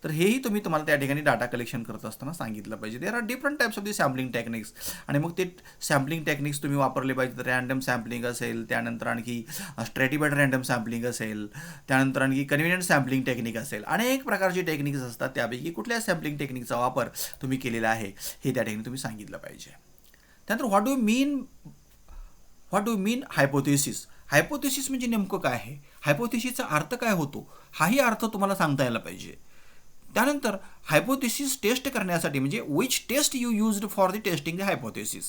तर हेही तुम्हाला त्या ठिकाणी डाटा कलेक्शन करत असताना सांगितलं पाहिजे. There are different types of the sampling techniques, आणि मग ते सॅम्पलिंग टेक्निक्स तुम्ही वापरले पाहिजे. तर रँडम सॅम्पलिंग असेल, त्यानंतर आणखी स्ट्रॅटिफाईड रँडम सॅम्पलिंग असेल, त्यानंतर आणखी कन्व्हिनियंट सॅम्पलिंग टेक्निक असेल. अनेक प्रकारचे टेक्निक्स असतात, त्यापैकी कुठल्या सॅम्पलिंग टेक्निकचा वापर तुम्ही केलेला आहे हे त्या ठिकाणी तुम्ही सांगितलं पाहिजे. त्यानंतर what do mean hypothesis. Hypothesis म्हणजे नेमकं काय आहे, हायपोथेसिसचा अर्थ काय होतो, हाही अर्थ तुम्हाला सांगता यायला पाहिजे. त्यानंतर हायपोथेसिस टेस्ट करण्यासाठी म्हणजे which test you used for the testing the hypothesis.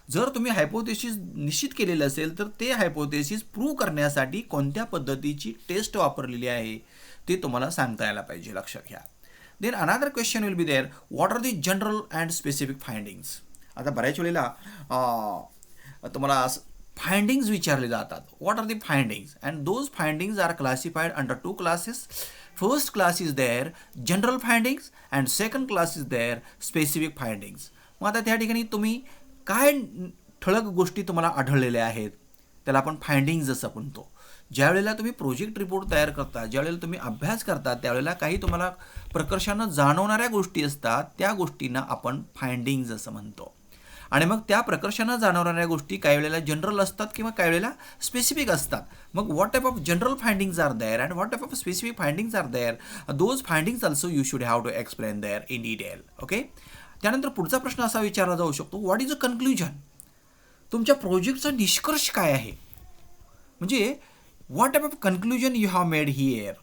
जर तुम्ही हायपोथेसिस निश्चित केलेलं असेल तर ते हायपोथेसिस प्रूव्ह करण्यासाठी कोणत्या पद्धतीची टेस्ट वापरलेली आहे ते तुम्हाला सांगता यायला पाहिजे, लक्षात घ्या. Then another question will be there, what are the general and specific findings. आता बऱ्याच वेळेला तुम्हाला फाइंडिंग्स विचारले जातात. What are the findings, and those findings are classified under 2 classes. First class is there general findings and second class is there specific findings. मग आता त्या ठिकाणी तुम्ही काय ठळक गोष्टी तुम्हाला आढळलेल्या आहेत त्याला आपण फाइंडिंग्स असं म्हणतो. ज्यावेळेला तुम्ही प्रोजेक्ट रिपोर्ट तयार करता, ज्यावेळेला तुम्ही अभ्यास करता, त्यावेळेला काही तुम्हाला प्रकर्षानं जाणवणाऱ्या गोष्टी असतात, त्या गोष्टींना आपण फाइंडिंग्ज असं म्हणतो. आणि मग त्या प्रकर्षानं जाणवणाऱ्या गोष्टी काही वेळेला जनरल असतात किंवा काही वेळेला स्पेसिफिक असतात. मग what type of general findings are there and what type of specific findings are there, those findings also you should have to explain there in detail. Okay. त्यानंतर पुढचा प्रश्न असा विचारला जाऊ शकतो, व्हॉट इज अ कन्क्लुजन. तुमच्या प्रोजेक्टचा निष्कर्ष काय आहे, म्हणजे what type of conclusion you have made here.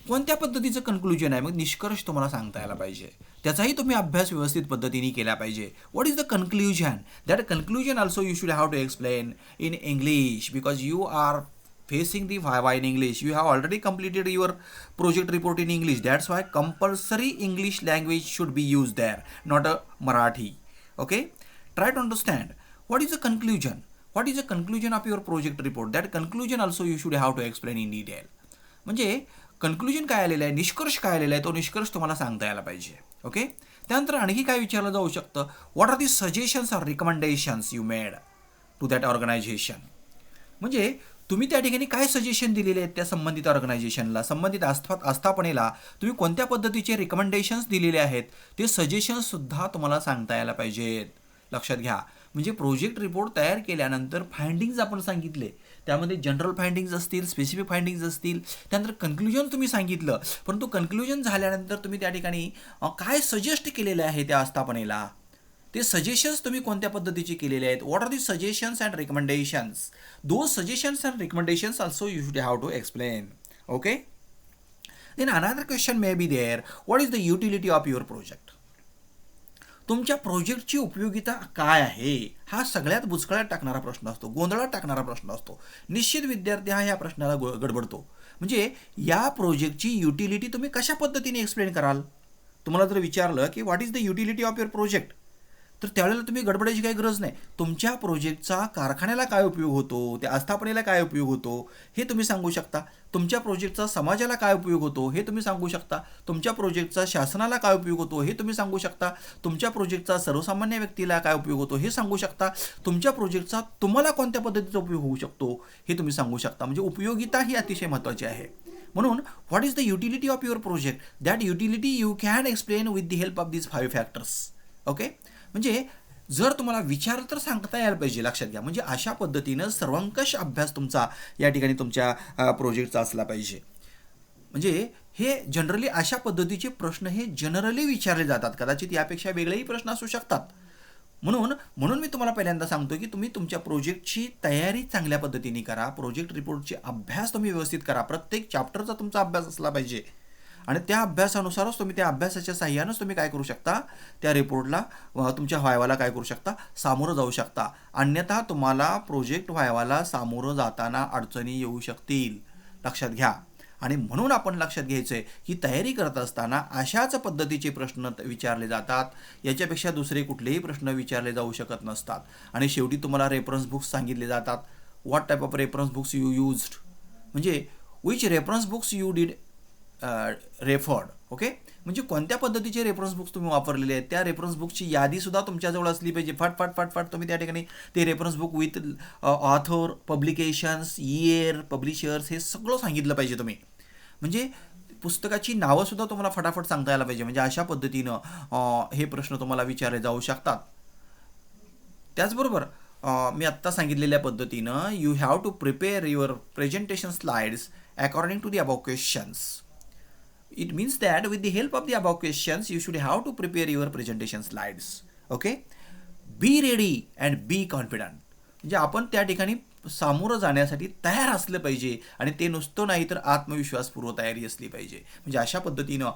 कोणत्या पद्धतीचं कन्क्लुजन आहे, मग निष्कर्ष तुम्हाला सांगता यायला पाहिजे. त्याचाही तुम्ही अभ्यास व्यवस्थित पद्धतीने केला पाहिजे. What is the conclusion, that conclusion also you should have to explain in English because you are facing the Viva in English. You have already completed your project report in English. That's why compulsory English language should be used there, not a Marathi. Okay? Try to understand. What is the conclusion? What is the conclusion of your project report? That conclusion also you should have to explain in detail. म्हणजे conclusion काय आलेलं आहे, निष्कर्ष काय आलेला आहे, तो निष्कर्ष तुम्हाला सांगता यायला पाहिजे. ओके. त्यानंतर आणखी काय विचारलं जाऊ शकतं, what are the suggestions or recommendations you made to that organisation. म्हणजे तुम्ही त्या ठिकाणी काय सजेशन दिलेले आहेत त्या संबंधित ऑर्गनायझेशनला, संबंधित आस्थापनेला तुम्ही कोणत्या पद्धतीचे रिकमेंडेशन्स दिलेले आहेत ते सजेशन्ससुद्धा तुम्हाला सांगता यायला पाहिजेत, लक्षात घ्या. म्हणजे प्रोजेक्ट रिपोर्ट तयार केल्यानंतर फाइंडिंग्ज आपण सांगितले, त्यामध्ये जनरल फाइंडिंग्ज असतील, स्पेसिफिक फाइंडिंग्ज असतील, त्यानंतर कन्क्लुजन तुम्ही सांगितलं, परंतु कन्क्लुजन झाल्यानंतर तुम्ही त्या ठिकाणी काय सजेस्ट केलेलं आहे त्या आस्थापनेला, ते सजेशन्स तुम्ही कोणत्या पद्धतीचे केलेले आहेत. What are the suggestions and recommendations, those suggestions and recommendations also you should have to explain. Okay. Then another question may be there, what is the utility of your project. तुमच्या प्रोजेक्टची उपयोगिता काय आहे, हा सगळ्यात बुचकळ्यात टाकणारा प्रश्न असतो, गोंधळात टाकणारा प्रश्न असतो. निश्चित विद्यार्थी हा या प्रश्नाला गडबडतो. म्हणजे या प्रोजेक्टची युटिलिटी तुम्ही कशा पद्धतीने एक्सप्लेन कराल. तुम्हाला जर विचारलं की what is the utility of your project, तर त्यावेळेला तुम्ही गडबडायची काही गरज नाही. तुमच्या प्रोजेक्टचा कारखान्याला काय उपयोग होतो, त्या आस्थापनेला काय उपयोग होतो हे तुम्ही सांगू शकता. तुमच्या प्रोजेक्टचा समाजाला काय उपयोग होतो हे तुम्ही सांगू शकता. तुमच्या प्रोजेक्टचा शासनाला काय उपयोग होतो हे तुम्ही सांगू शकता. तुमच्या प्रोजेक्टचा सर्वसामान्य व्यक्तीला काय उपयोग होतो हे सांगू शकता. तुमच्या प्रोजेक्टचा तुम्हाला कोणत्या पद्धतीचा उपयोग होऊ शकतो हे तुम्ही सांगू शकता. म्हणजे उपयोगिता ही अतिशय महत्त्वाची आहे. म्हणून what is the utility of your project, that utility you can explain with the help of these 5 factors. Okay. म्हणजे जर तुम्हाला विचार तर सांगता यायला पाहिजे, लक्षात घ्या. म्हणजे अशा पद्धतीनं सर्वंकष अभ्यास तुमचा या ठिकाणी तुमच्या प्रोजेक्टचा असला पाहिजे. म्हणजे हे जनरली अशा पद्धतीचे प्रश्न हे जनरली विचारले जातात, कदाचित यापेक्षा वेगळेही प्रश्न असू शकतात. म्हणून मी तुम्हाला पहिल्यांदा सांगतो की तुम्ही तुमच्या प्रोजेक्टची तयारी चांगल्या पद्धतीने करा. प्रोजेक्ट रिपोर्टचे अभ्यास तुम्ही व्यवस्थित करा. प्रत्येक चॅप्टरचा तुमचा अभ्यास असला पाहिजे आणि त्या अभ्यासानुसारच तुम्ही त्या अभ्यासाच्या साह्यानंच तुम्ही काय करू शकता, त्या रिपोर्टला तुमच्या व्हायवाला काय करू शकता, सामोरं जाऊ शकता. अन्यथा तुम्हाला प्रोजेक्ट व्हायवाला सामोरं जाताना अडचणी येऊ शकतील, लक्षात घ्या. आणि म्हणून आपण लक्षात घ्यायचं आहे की तयारी करत असताना अशाच पद्धतीचे प्रश्न विचारले जातात, याच्यापेक्षा दुसरे कुठलेही प्रश्न विचारले जाऊ शकत नसतात. आणि शेवटी तुम्हाला रेफरन्स बुक्स सांगितले जातात. What type of reference books you used, म्हणजे which reference books you did referred. Okay. म्हणजे कोणत्या पद्धतीचे रेफरन्स बुक्स तुम्ही वापरलेले आहेत त्या रेफरन्स बुकची यादीसुद्धा तुमच्याजवळ असली पाहिजे. फाट तुम्ही त्या ठिकाणी ते reference book with author, publications, year, publishers हे सगळं सांगितलं पाहिजे तुम्ही. म्हणजे पुस्तकाची नावंसुद्धा तुम्हाला फटाफट सांगता यायला पाहिजे. म्हणजे अशा पद्धतीनं हे प्रश्न तुम्हाला विचारले जाऊ शकतात. त्याचबरोबर मी आत्ता सांगितलेल्या पद्धतीनं you have to prepare your presentation slides according to the above questions. It means that with the help of the above questions, you should have to prepare your presentation slides. Okay? Be ready and be confident. म्हणजे आपण त्या ठिकाणी सामोरं जाण्यासाठी तयार असलं पाहिजे आणि ते नुसतं नाही तर आत्मविश्वासपूर्व तयारी असली पाहिजे. म्हणजे अशा पद्धतीनं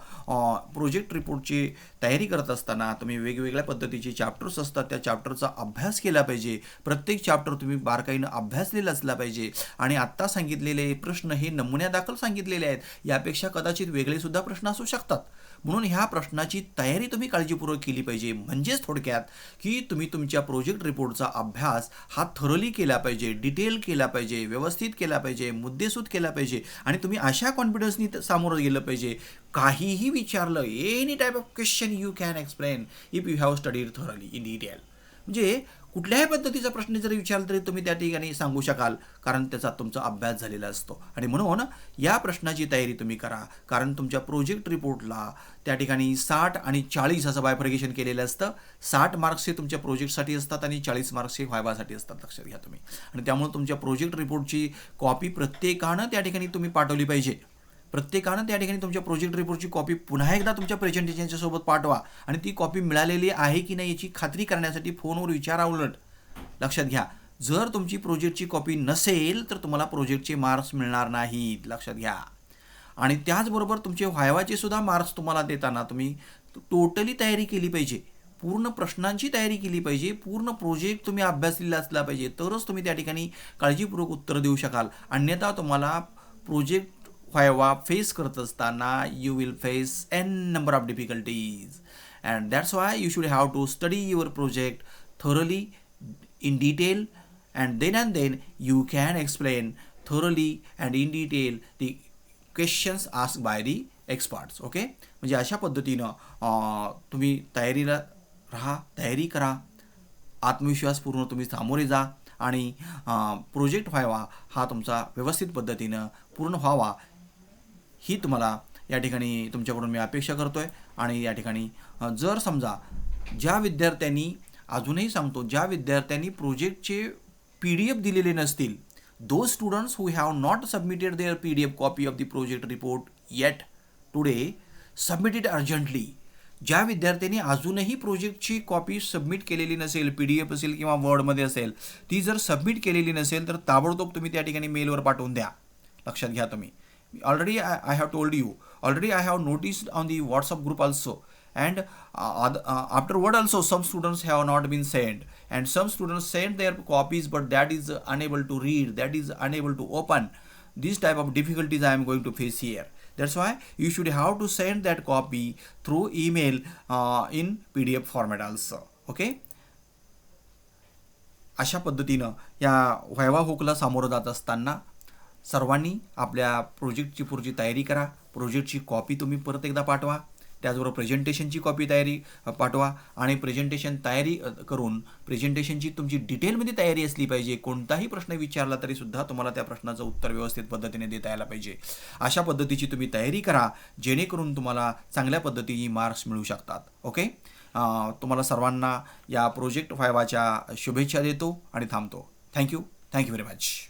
प्रोजेक्ट रिपोर्टची तयारी करत असताना तुम्ही वेगवेगळ्या पद्धतीचे चॅप्टर्स असतात त्या चॅप्टरचा अभ्यास केला पाहिजे. प्रत्येक चॅप्टर तुम्ही बारकाईनं अभ्यासलेला असला पाहिजे आणि आत्ता सांगितलेले प्रश्न हे नमुन्यादाखल सांगितलेले आहेत. यापेक्षा कदाचित वेगळेसुद्धा प्रश्न असू शकतात. म्हणून ह्या प्रश्नाची तयारी तुम्ही काळजीपूर्वक केली पाहिजे. म्हणजेच थोडक्यात की तुम्ही तुमच्या प्रोजेक्ट रिपोर्टचा अभ्यास हा थरोली केला पाहिजे, डिटेल केला पाहिजे, व्यवस्थित केला पाहिजे, मुद्देसूद केला पाहिजे आणि तुम्ही अशा कॉन्फिडन्सनी सामोरं गेलं पाहिजे. काहीही विचारलं, any type of question you can explain if you have studied thoroughly in detail. म्हणजे कुठल्याही पद्धतीचा प्रश्न जरी विचारला तरी तुम्ही त्या ठिकाणी सांगू शकाल, कारण त्याचा तुमचा अभ्यास झालेला असतो. आणि म्हणून या प्रश्नाची तयारी तुम्ही करा, कारण तुमच्या प्रोजेक्ट रिपोर्टला त्या ठिकाणी 60 आणि 40 असं बायफर्गेशन केलेलं असतं. 60 मार्क्स हे तुमच्या प्रोजेक्टसाठी असतात आणि 40 मार्क्स हे व्हायवासाठी असतात, लक्षात घ्या तुम्ही. आणि त्यामुळे तुमच्या प्रोजेक्ट रिपोर्टची कॉपी प्रत्येकानं त्या ठिकाणी तुम्ही पाठवली पाहिजे. प्रत्येकानं त्या ठिकाणी तुमच्या प्रोजेक्ट रिपोर्टची कॉपी पुन्हा एकदा तुमच्या प्रेझेंटेशनच्या सोबत पाठवा आणि ती कॉपी मिळालेली आहे की नाही याची खात्री करण्यासाठी फोनवर विचारा. उलट लक्षात घ्या, जर तुमची प्रोजेक्टची कॉपी नसेल तर तुम्हाला प्रोजेक्टचे मार्क्स मिळणार नाहीत, लक्षात घ्या. आणि त्याचबरोबर तुमचे व्हायवाचे सुद्धा मार्क्स तुम्हाला देताना तुम्ही टोटली तयारी केली पाहिजे, पूर्ण प्रश्नांची तयारी केली पाहिजे, पूर्ण प्रोजेक्ट तुम्ही अभ्यासलेला असला पाहिजे, तरच तुम्ही त्या ठिकाणी काळजीपूर्वक उत्तर देऊ शकाल. अन्यथा तुम्हाला प्रोजेक्ट व्हायवा फेस करत असताना you will face an number of difficulties and that's why you should have to study your project thoroughly in detail and then you can explain thoroughly and in detail the questions asked by the experts. Okay, म्हणजे अशा पद्धतीनं तुम्ही तयारीला राहा, तयारी करा, आत्मविश्वासपूर्ण तुम्ही सामोरे जा आणि प्रोजेक्ट व्हावा हा तुमचा व्यवस्थित पद्धतीनं पूर्ण व्हावा ही तुम्हाला या ठिकाणी तुमच्याकडून मी अपेक्षा करतोय. आणि या ठिकाणी जर समजा ज्या विद्यार्थ्यांनी, अजूनही सांगतो, ज्या विद्यार्थ्यांनी प्रोजेक्टचे PDF दिलेले नसतील, those students who have not submitted their PDF copy of the project report yet today submit it urgently. ज्या विद्यार्थ्यांनी अजूनही प्रोजेक्टची कॉपी सबमिट केलेली नसेल, PDF असेल किंवा वर्डमध्ये असेल, ती जर सबमिट केलेली नसेल तर ताबडतोब तुम्ही त्या ठिकाणी मेलवर पाठवून द्या. लक्षात घ्या तुम्ही. Already I have told you, already I have noticed on the WhatsApp group also, and afterward also some students have not been sent, and some students sent their copies but that is unable to read, that is unable to open. These type of difficulties I am going to face here. That's why you should have to send that copy through email in PDF format also. Okay. अशा पद्धतीनं या viva हुकला सामोरं जात असताना सर्वांनी आपल्या प्रोजेक्टची पुढची तयारी करा. प्रोजेक्टची कॉपी तुम्ही परत एकदा पाठवा, त्याचबरोबर प्रेझेंटेशनची कॉपी तयारी पाठवा आणि प्रेझेंटेशन तयारी करून प्रेझेंटेशनची तुमची डिटेलमध्ये तयारी असली पाहिजे. कोणताही प्रश्न विचारला तरीसुद्धा तुम्हाला त्या प्रश्नाचं उत्तर व्यवस्थित पद्धतीने देता यायला पाहिजे. अशा पद्धतीची तुम्ही तयारी करा जेणेकरून तुम्हाला चांगल्या पद्धतीने मार्क्स मिळू शकतात. ओके, तुम्हाला सर्वांना या प्रोजेक्ट व्हायवाच्या शुभेच्छा देतो आणि थांबतो. Thank you very much.